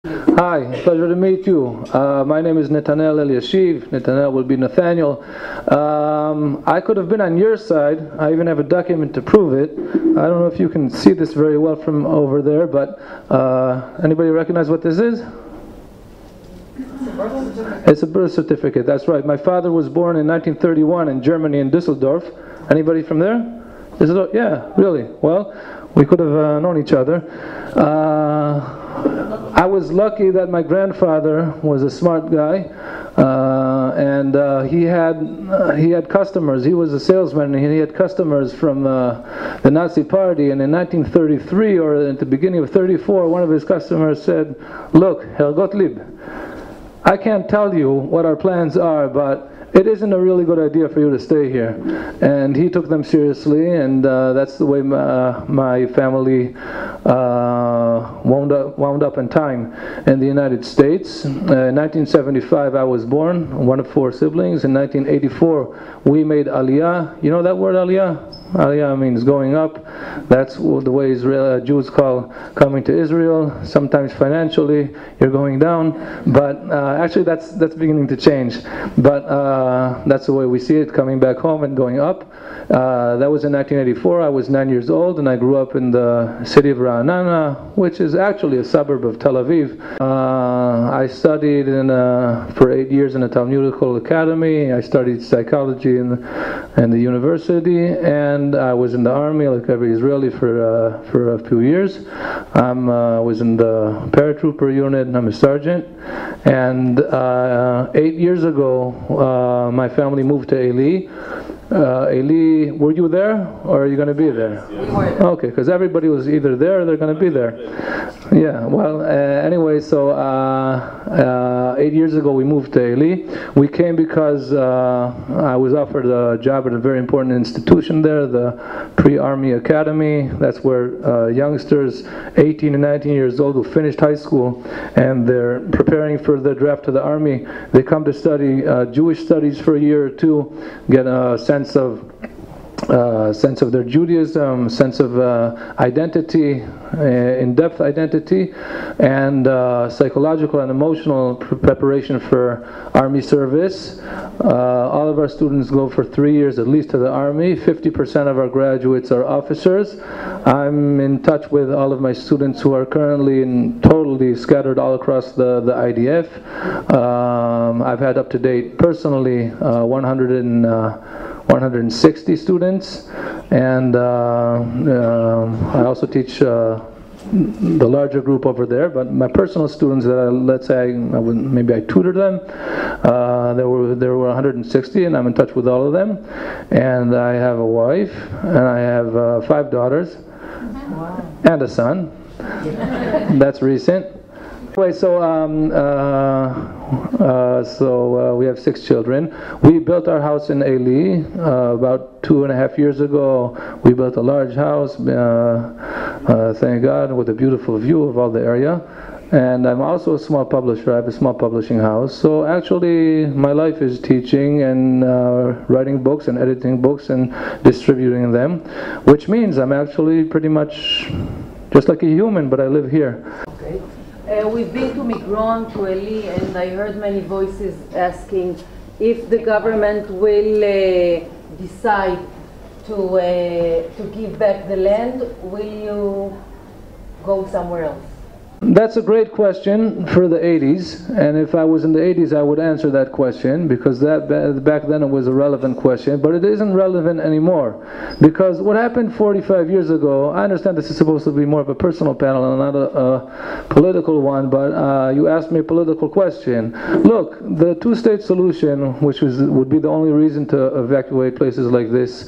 Hi, pleasure to meet you. My name is Netanel Elyashiv. Netanel will be Nathaniel. I could have been on your side. I even have a document to prove it. I don't know if you can see this very well from over there, but anybody recognize what this is? It's a birth certificate, that's right. My father was born in 1931 in Germany, in Düsseldorf. Anybody from there? Düsseldorf? Yeah, really? Well, we could have known each other. I was lucky that my grandfather was a smart guy, and he had customers. He was a salesman, and he had customers from the Nazi Party. And in 1933, or at the beginning of 34, one of his customers said, "Look, Herr Gottlieb, I can't tell you what our plans are, but it isn't a really good idea for you to stay here." And he took them seriously, and that's the way my family wound up in time in the United States. In 1975 I was born, one of 4 siblings. In 1984 we made Aliyah. You know that word, Aliyah? Aliyah means going up. That's the way Jews call coming to Israel. Sometimes financially you're going down, but actually that's beginning to change. But that's the way we see it, coming back home and going up. That was in 1984. I was 9 years old, and I grew up in the city of Ra'anana, which is actually a suburb of Tel Aviv. I studied for 8 years in a Talmudical academy. I studied psychology in the university, and I was in the army like every Israeli for a few years. I was in the paratrooper unit, and I'm a sergeant. And 8 years ago, my family moved to Eli. Eli, were you there, or are you going to be there? We were. Okay, because everybody was either there or they're going to be there. Yeah, well, anyway, so 8 years ago we moved to Eli. We came because I was offered a job at a very important institution there, the Pre-Army Academy. That's where youngsters 18 and 19 years old who finished high school and they're preparing for the draft to the army, they come to study Jewish studies for a year or two, get a sense of their Judaism, sense of identity, in-depth identity, and psychological and emotional preparation for army service. All of our students go for 3 years at least to the army. 50% of our graduates are officers. I'm in touch with all of my students who are currently totally scattered all across the IDF. I've had up to date personally 160 students, and I also teach the larger group over there. But my personal students that let's say maybe I tutor them, there were 160, and I'm in touch with all of them. And I have a wife, and I have 5 daughters, wow, and a son. That's recent. Anyway, so we have 6 children. We built our house in Eli about 2.5 years ago. We built a large house, thank God, with a beautiful view of all the area. And I'm also a small publisher. I have a small publishing house. So actually my life is teaching and writing books and editing books and distributing them, which means I'm actually pretty much just like a human, but I live here. Okay. We've been to Migron, to Eli, and I heard many voices asking if the government will decide to give back the land, will you go somewhere else? That's a great question for the 80s, and if I was in the 80s I would answer that question, because back then it was a relevant question, but it isn't relevant anymore, because what happened 45 years ago, I understand this is supposed to be more of a personal panel and not a political one, but you asked me a political question. Look, the two-state solution, which would be the only reason to evacuate places like this,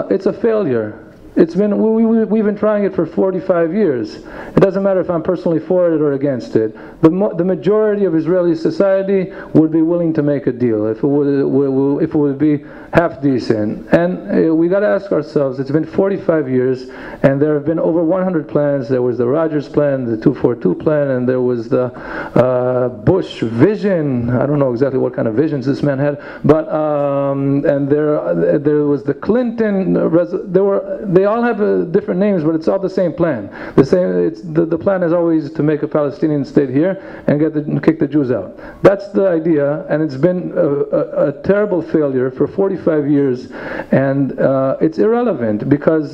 it's a failure. We've been trying it for 45 years. It doesn't matter if I'm personally for it or against it. The majority of Israeli society would be willing to make a deal if it would be half decent. And we got to ask ourselves, it's been 45 years, and there have been over 100 plans. There was the Rogers plan, the 242 plan, and there was the Bush vision. I don't know exactly what kind of visions this man had, but and there was the Clinton. They all have different names, but it's all the same plan. The plan is always to make a Palestinian state here and kick the Jews out. That's the idea, and it's been a terrible failure for 45 years, and it's irrelevant because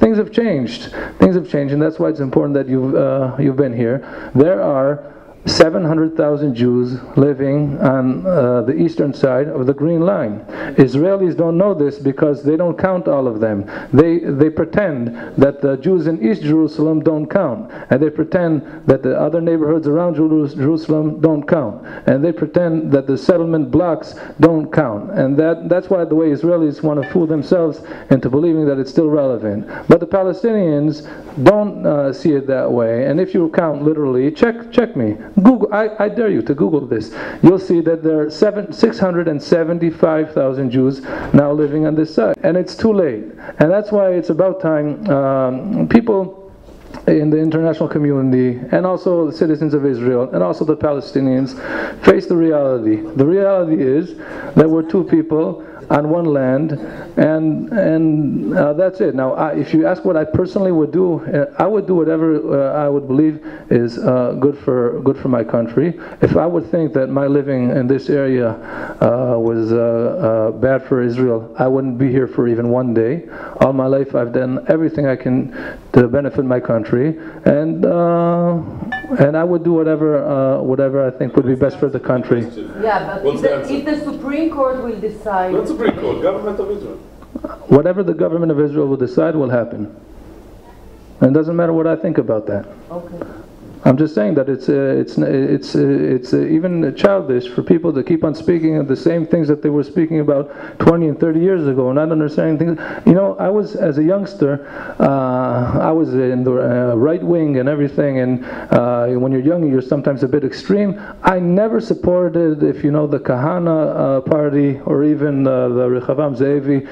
things have changed. Things have changed, and that's why it's important that you've been here. There are 700,000 Jews living on the eastern side of the Green Line. Israelis don't know this because they don't count all of them. They pretend that the Jews in East Jerusalem don't count, and they pretend that the other neighborhoods around Jerusalem don't count, and they pretend that the settlement blocks don't count, and that's why the way Israelis want to fool themselves into believing that it's still relevant. But the Palestinians don't see it that way, and if you count literally, check me. Google, I dare you to Google this. You'll see that there are 675,000 Jews now living on this side. And it's too late. And that's why it's about time people in the international community, and also the citizens of Israel, and also the Palestinians, face the reality. The reality is that we're two people on one land, and that's it. Now, if you ask what I personally would do, I would do whatever I would believe is good for my country. If I would think that my living in this area was bad for Israel, I wouldn't be here for even one day. All my life, I've done everything I can to benefit my country, and I would do whatever I think would be best for the country. Yeah, but if the Supreme Court will decide... Not Supreme Court, government of Israel. Whatever the government of Israel will decide will happen. And it doesn't matter what I think about that. Okay. I'm just saying that it's even childish for people to keep on speaking of the same things that they were speaking about 20 and 30 years ago, and not understanding things. You know, I was, as a youngster, I was in the right wing and everything, and when you're young, you're sometimes a bit extreme. I never supported, if you know, the Kahana party, or even the Rechavam Ze'evi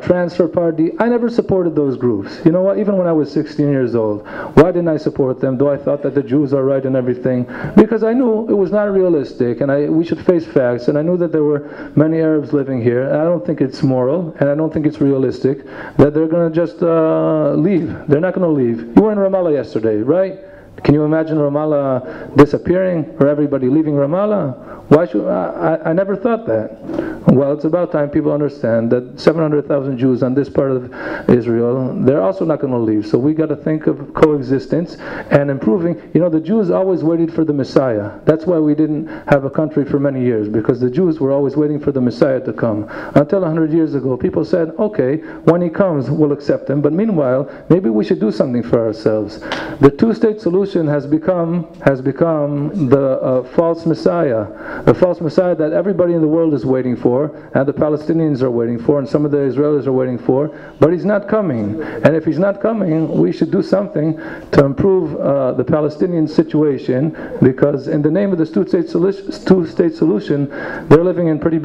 transfer party. I never supported those groups. You know what? Even when I was 16 years old, why didn't I support them? Though I thought that the Jews are right and everything, because I knew it was not realistic, and we should face facts, and I knew that there were many Arabs living here, and I don't think it's moral, and I don't think it's realistic that they're going to just leave. They're not going to leave. You were in Ramallah yesterday, right? Can you imagine Ramallah disappearing, or everybody leaving Ramallah? Why should I never thought that. Well, it's about time people understand that 700,000 Jews on this part of Israel, they're also not going to leave. So we got to think of coexistence and improving. You know, the Jews always waited for the Messiah. That's why we didn't have a country for many years, because the Jews were always waiting for the Messiah to come. Until 100 years ago, people said, okay, when he comes, we'll accept him. But meanwhile, maybe we should do something for ourselves. The two-state solution has become the false Messiah. The false Messiah that everybody in the world is waiting for, and the Palestinians are waiting for, and some of the Israelis are waiting for, but he's not coming. And if he's not coming, we should do something to improve the Palestinian situation, because in the name of the two-state solution, they're living in a pretty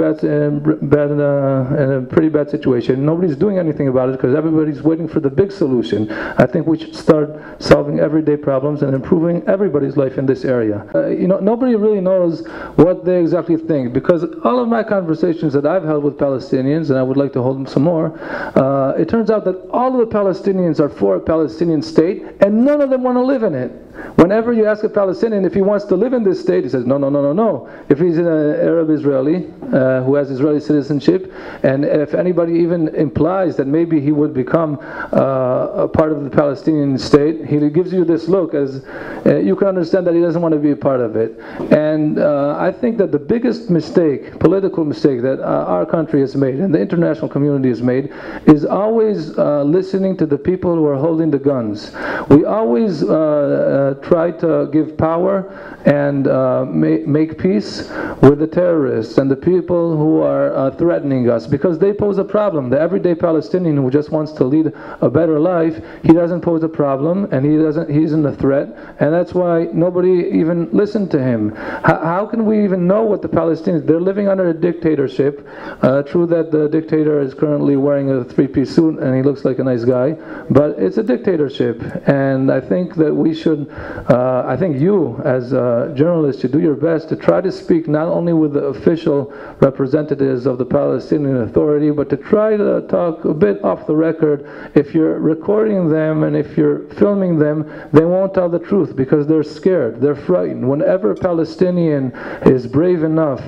bad situation. Nobody's doing anything about it because everybody's waiting for the big solution. I think we should start solving everyday problems and improving everybody's life in this area. You know, nobody really knows what they exactly think, because all of my conversations that I've held with Palestinians, and I would like to hold some more, it turns out that all of the Palestinians are for a Palestinian state, and none of them want to live in it. Whenever you ask a Palestinian if he wants to live in this state, he says, no, no, no, no, no. If he's an Arab Israeli who has Israeli citizenship, and if anybody even implies that maybe he would become a part of the Palestinian state, he gives you this look as you can understand that he doesn't want to be a part of it. And I think that the biggest mistake, political mistake, that our country has made and the international community has made is always listening to the people who are holding the guns. We always try to give power and make peace with the terrorists and the people who are threatening us, because they pose a problem. The everyday Palestinian who just wants to lead a better life, he doesn't pose a problem, and he isn't a threat, and that's why nobody even listened to him. How can we even know what the Palestinians, they're living under a dictatorship. True that the dictator is currently wearing a three-piece suit and he looks like a nice guy, but it's a dictatorship, and I think that we should I think you, as a journalist, should do your best to try to speak not only with the official representatives of the Palestinian Authority, but to try to talk a bit off the record. If you're recording them and if you're filming them, they won't tell the truth because they're scared, they're frightened. Whenever a Palestinian is brave enough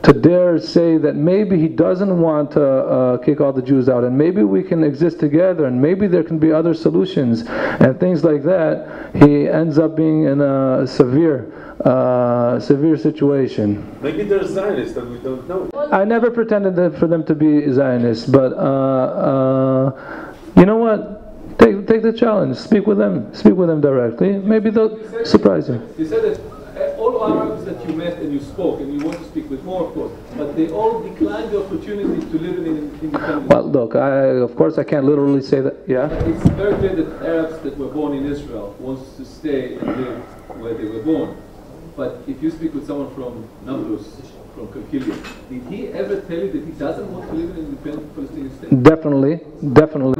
to dare say that maybe he doesn't want to kick all the Jews out, and maybe we can exist together, and maybe there can be other solutions, and things like that, he ends up being in a severe situation. Maybe they're Zionists that we don't know. I never pretended for them to be Zionists, but you know what? Take the challenge. Speak with them. Speak with them directly. Maybe they'll surprise you. You said that all Arabs that you met and you spoke, and you want to speak with more, of course, but they all declined the opportunity to live in an independent. Well, look, of course I can't literally say that. Yeah. It's very clear that Arabs that were born in Israel wants to stay and live where they were born. But if you speak with someone from Nablus, from Kilkillia, did he ever tell you that he doesn't want to live in an independent Palestinian state? Definitely.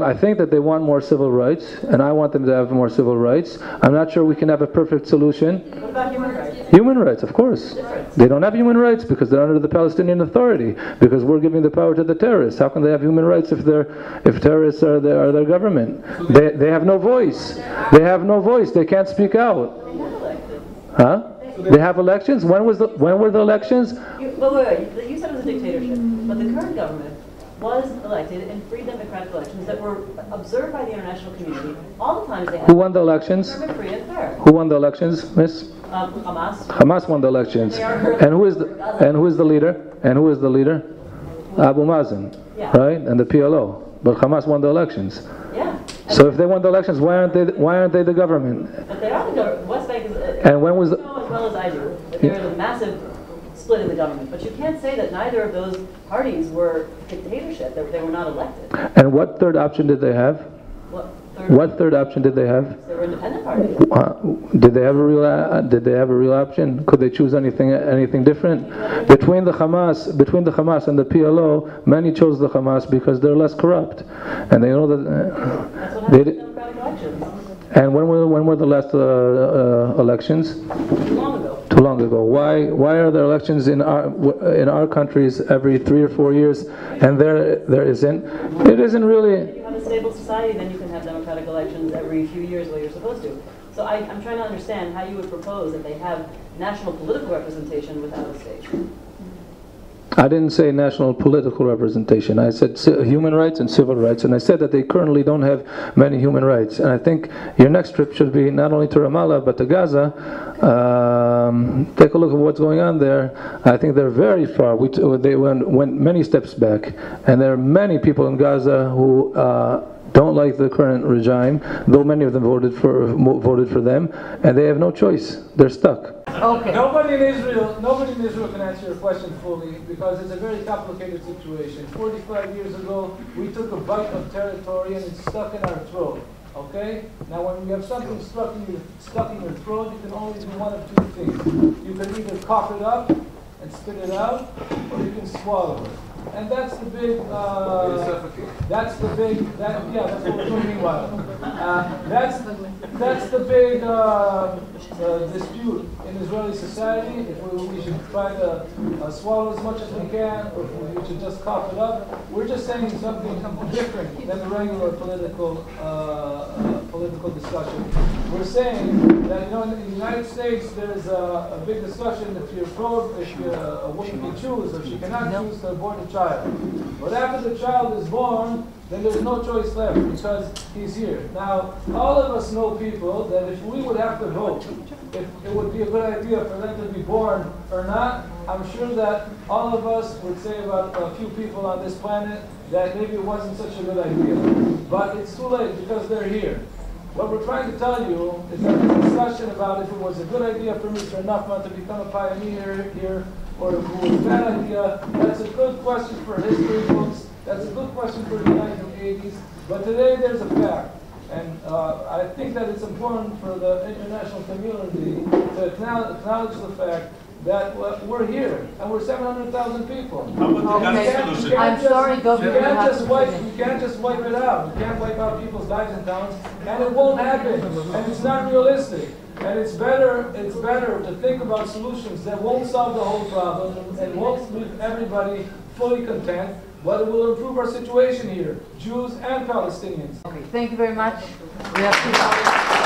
I think that they want more civil rights, and I want them to have more civil rights. I'm not sure we can have a perfect solution. What about human rights? Human rights, of course. They don't have human rights because they're under the Palestinian Authority, because we're giving the power to the terrorists. How can they have human rights if terrorists are their government? They have no voice. They have no voice. They can't speak out. Huh? They have elections? When were the elections? Wait. You said it was a dictatorship, but the current government was elected in free democratic elections that were observed by the international community all the times they had. Who won the elections? Free and fair. Who won the elections, Miss? Hamas. Hamas won the elections. And who is the leader? And who is the leader? Abu Mazen, right? And the PLO. But Hamas won the elections. Yeah. So if they won the elections, why aren't they the government? But they are the government. West Bank is. And when was you know as well as I do that there is a massive split in the government. But you can't say that neither of those parties were dictatorship. That they were not elected. And what third option did they have? What third option did they have? They were independent parties. Did they have a real option? Could they choose anything different? Between the Hamas and the PLO, many chose the Hamas because they're less corrupt, and they know that. That's what happened in democratic elections. And when were the last elections? Too long ago. Why are there elections in our countries every 3 or 4 years, and there isn't? It isn't really. If you have a stable society, then you can have democratic elections every few years where you're supposed to. So I'm trying to understand how you would propose that they have national political representation without a state. I didn't say national political representation. I said human rights and civil rights, and I said that they currently don't have many human rights. And I think your next trip should be not only to Ramallah but to Gaza. Take a look at what's going on there. I think they're very far. They went many steps back, and there are many people in Gaza who don't like the current regime, though many of them voted for them, and they have no choice. They're stuck. Okay. Nobody in Israel can answer your question fully because it's a very complicated situation. 45 years ago, we took a bite of territory and it's stuck in our throat. Okay? Now, when you have something stuck in your throat, you can only do one of two things. You can either cough it up and spit it out, or you can swallow it. And that's the big, that's what we're doing meanwhile. That's the big dispute in Israeli society, if we should try to swallow as much as we can, or if we should just cough it up. We're just saying something different than the regular political discussion. We're saying that, in the United States, there's a big discussion if a woman can choose or she cannot choose to abort a child. But after the child is born, then there's no choice left because he's here. Now, all of us know people that if we would have to vote, if it would be a good idea for them to be born or not, I'm sure that all of us would say about a few people on this planet that maybe it wasn't such a good idea. But it's too late because they're here. What we're trying to tell you is that the discussion about if it was a good idea for Mr. Nachman to become a pioneer here, or if it was a bad idea, that's a good question for history books, that's a good question for the 1980s, but today there's a fact. And I think that it's important for the international community to acknowledge the fact that we're here, and we're 700,000 people. I'm sorry, Governor. You can't just wipe it out. You can't wipe out people's lives and towns, and it won't happen, and it's not realistic. And it's better to think about solutions that won't solve the whole problem and won't leave everybody fully content, but it will improve our situation here, Jews and Palestinians. Okay, thank you very much. We have to